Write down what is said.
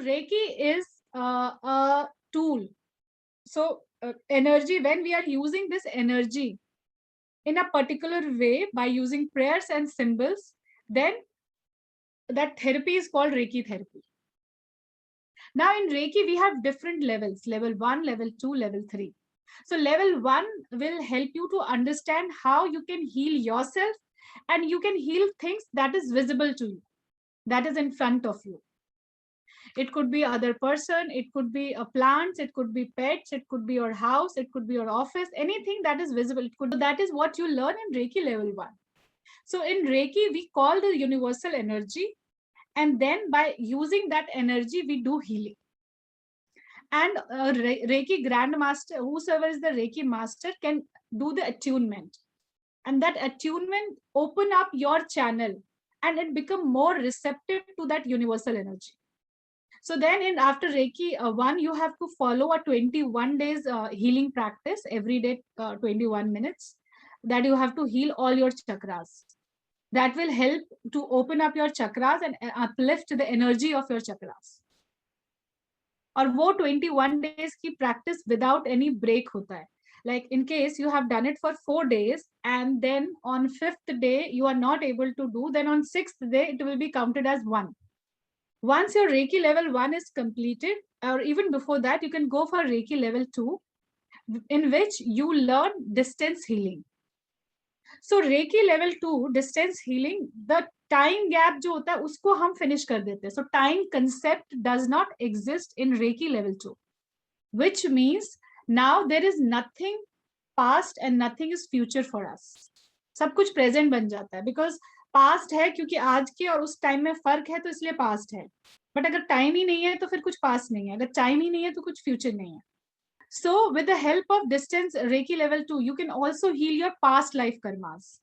Reiki is a tool. So energy, when we are using this energy in a particular way by using prayers and symbols, then that therapy is called Reiki therapy. Now in Reiki, we have different levels, level 1, level 2, level 3. So level 1 will help you to understand how you can heal yourself, and you can heal things that is visible to you, that is in front of you. It could be other person, it could be a plants, it could be pets, it could be your house, it could be your office, anything that is visible. So that is what you learn in Reiki level 1. So in Reiki, we call the universal energy, and then by using that energy, we do healing. And Reiki Grandmaster, whosoever is the Reiki master, can do the attunement. And that attunement open up your channel, and it become more receptive to that universal energy. So then after Reiki 1, you have to follow a 21 days healing practice, every day 21 minutes, that you have to heal all your chakras. That will help to open up your chakras and uplift the energy of your chakras. और वो 21 days की practice without any break होता है. Like in case you have done it for 4 days and then on 5th day you are not able to do, then on 6th day it will be counted as 1. Once your Reiki level 1 is completed, or even before that, you can go for Reiki level 2, in which you learn distance healing. So Reiki level 2 distance healing, the time gap जो होता है उसको हम finish कर देते हैं. So time concept does not exist in Reiki level 2, which means now there is nothing past and nothing is future for us. सब कुछ present बन जाता है, because past है क्योंकि आज के और उस time में फर्क है, तो इसलिए past है. But अगर time ही नहीं है तो फिर कुछ past नहीं है, अगर time ही नहीं है तो कुछ future नहीं है. So with the help of distance Reiki level 2, you can also heal your past life karmas.